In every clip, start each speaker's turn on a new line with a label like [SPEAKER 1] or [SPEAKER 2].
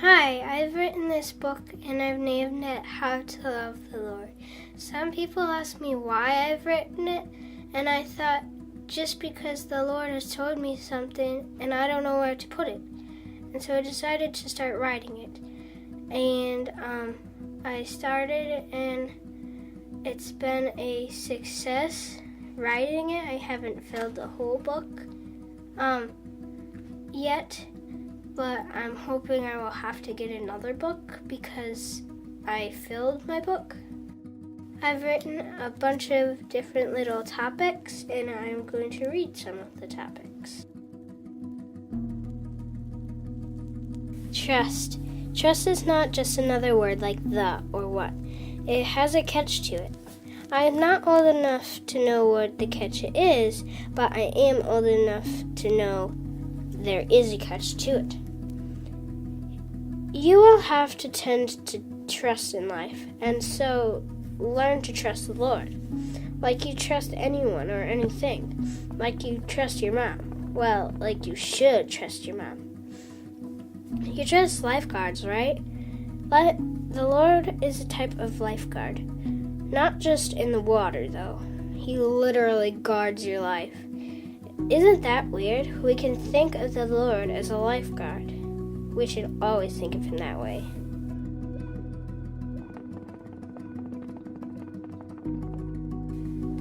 [SPEAKER 1] Hi, I've written this book and I've named it How to Love the Lord. Some people ask me why I've written it, and I thought just because the Lord has told me something and I don't know where to put it. And so I decided to start writing it. And I started and it's been a success writing it. I haven't filled the whole book yet. But I'm hoping I will have to get another book because I filled my book. I've written a bunch of different little topics and I'm going to read some of the topics. Trust. Trust is not just another word like the or what. It has a catch to it. I am not old enough to know what the catch is, but I am old enough to know there is a catch to it. You will have to tend to trust in life, and so learn to trust the Lord. Like you trust anyone or anything. Like you trust your mom. Well, like you should trust your mom. You trust lifeguards, right? The Lord is a type of lifeguard. Not just in the water, though. He literally guards your life. Isn't that weird? We can think of the Lord as a lifeguard. We should always think of him that way.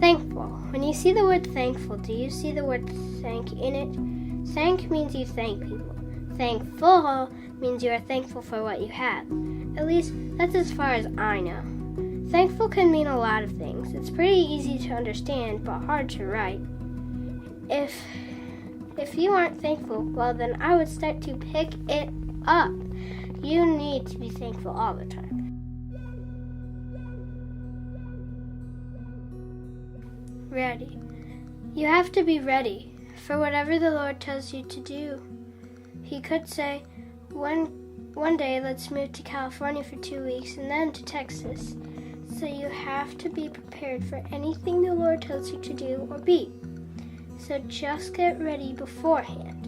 [SPEAKER 1] Thankful. When you see the word thankful, do you see the word thank in it? Thank means you thank people. Thankful means you are thankful for what you have. At least, that's as far as I know. Thankful can mean a lot of things. It's pretty easy to understand, but hard to write. If you aren't thankful, well then I would start to pick it up. You need to be thankful all the time. Ready. You have to be ready for whatever the Lord tells you to do. He could say, one day let's move to California for 2 weeks and then to Texas. So you have to be prepared for anything the Lord tells you to do or be. So just get ready beforehand.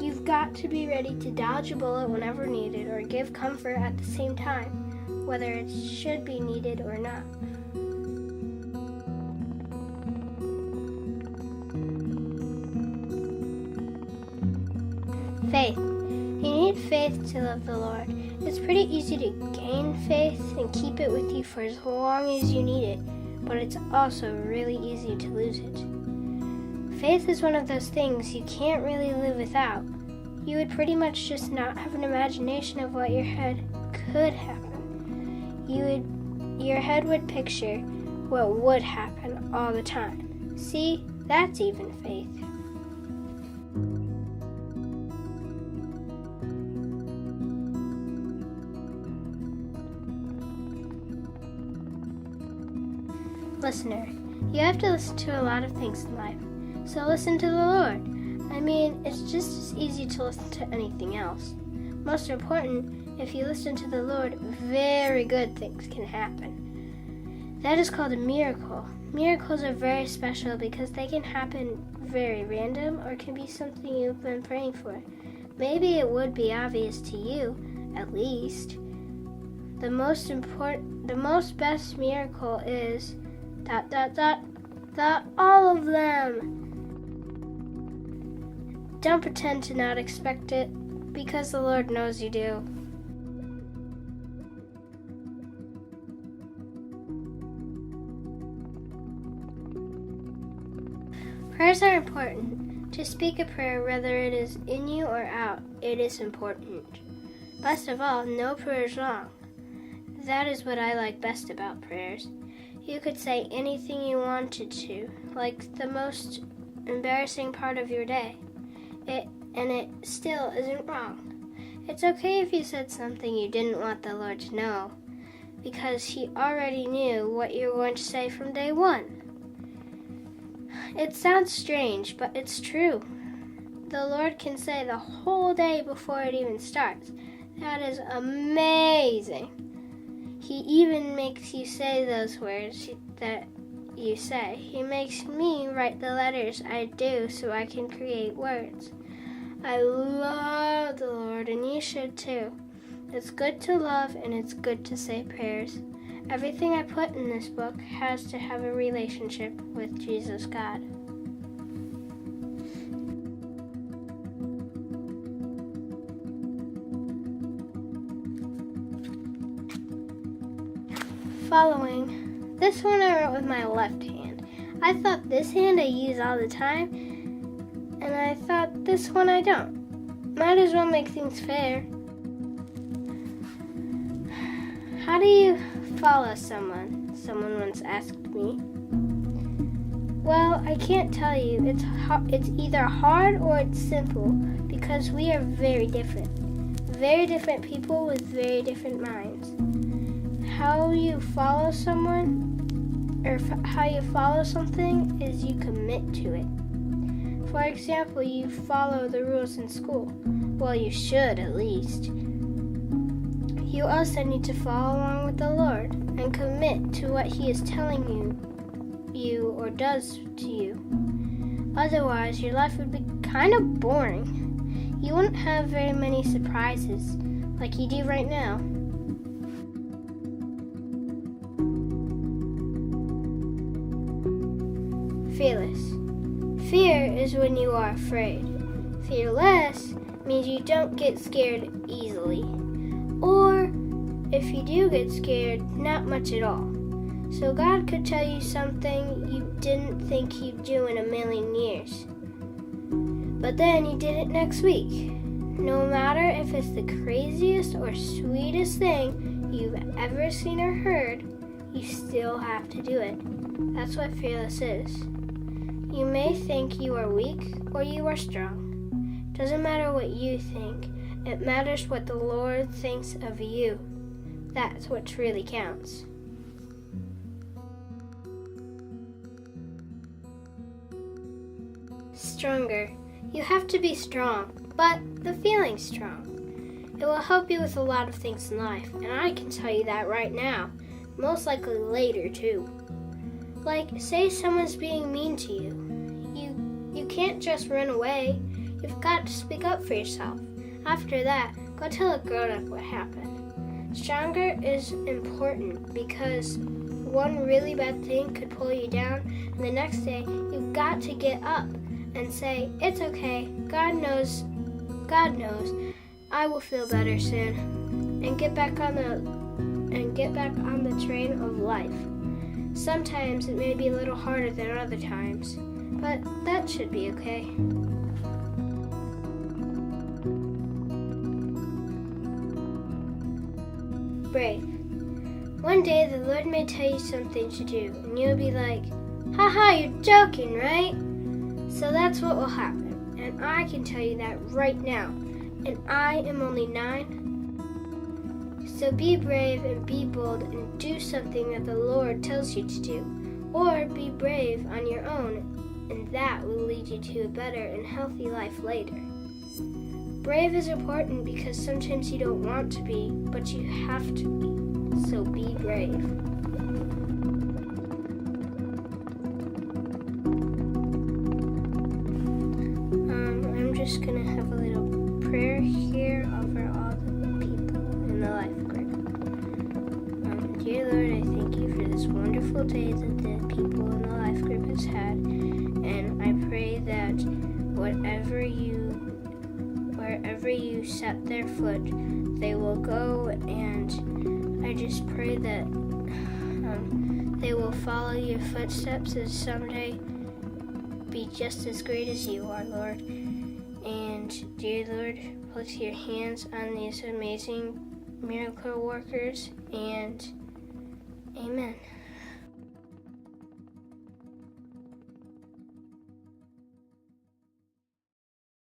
[SPEAKER 1] You've got to be ready to dodge a bullet whenever needed or give comfort at the same time, whether it should be needed or not. Faith. You need faith to love the Lord. It's pretty easy to gain faith and keep it with you for as long as you need it, but it's also really easy to lose it. Faith is one of those things you can't really live without. You would pretty much just not have an imagination of what your head could happen. Your head would picture what would happen all the time. See, that's even faith. Listener, you have to listen to a lot of things in life, so listen to the Lord. I mean, it's just as easy to listen to anything else. Most important, if you listen to the Lord, very good things can happen. That is called a miracle. Miracles are very special because they can happen very random or can be something you've been praying for. Maybe it would be obvious to you, at least. The most best miracle is ... all of them. Don't pretend to not expect it, because the Lord knows you do. Prayers are important. To speak a prayer, whether it is in you or out, it is important. Best of all, no prayer is wrong. That is what I like best about prayers. You could say anything you wanted to, like the most embarrassing part of your day. It still isn't wrong. It's okay if you said something you didn't want the Lord to know, because He already knew what you were going to say from day one. It sounds strange, but it's true. The Lord can say the whole day before it even starts. That is amazing. He even makes you say those words that you say. He makes me write the letters I do so I can create words. I love the Lord, and you should too. It's good to love and it's good to say prayers. Everything I put in this book has to have a relationship with Jesus God. Following. This one I wrote with my left hand. I thought this hand I use all the time, and I thought this one I don't. Might as well make things fair. How do you follow someone? Someone once asked me. Well, I can't tell you. It's either hard or it's simple because we are very different. Very different people with very different minds. How you follow someone, or how you follow something, is you commit to it. For example, you follow the rules in school. Well, you should at least. You also need to follow along with the Lord and commit to what He is telling you or does to you. Otherwise, your life would be kind of boring. You wouldn't have very many surprises like you do right now. Fearless. Fear is when you are afraid. Fearless means you don't get scared easily. Or, if you do get scared, not much at all. So God could tell you something you didn't think He'd do in a million years. But then He did it next week. No matter if it's the craziest or sweetest thing you've ever seen or heard, you still have to do it. That's what fearless is. You may think you are weak or you are strong. Doesn't matter what you think. It matters what the Lord thinks of you. That's what really counts. Stronger. You have to be strong, but the feeling's strong. It will help you with a lot of things in life, and I can tell you that right now. Most likely later, too. Like, say someone's being mean to you. You can't just run away. You've got to speak up for yourself. After that, go tell a grown-up what happened. Stronger is important because one really bad thing could pull you down, and the next day you've got to get up and say, it's okay, God knows, I will feel better soon, and get back on the train of life. Sometimes it may be a little harder than other times, but that should be okay. Brave. One day the Lord may tell you something to do, and you'll be like, haha, you're joking, right? So that's what will happen, and I can tell you that right now, and I am only 9. So be brave and be bold and do something that the Lord tells you to do, or be brave on your own, and that will lead you to a better and healthy life later. Brave is important because sometimes you don't want to be, but you have to be. So be brave. I'm just going to have a little prayer here over all the people in the life group. Dear Lord, I thank you for this wonderful day that the people in the life group has had. And I pray that wherever you set their foot, they will go, and I just pray that they will follow your footsteps and someday be just as great as you are, Lord. And dear Lord, place your hands on these amazing miracle workers, and amen.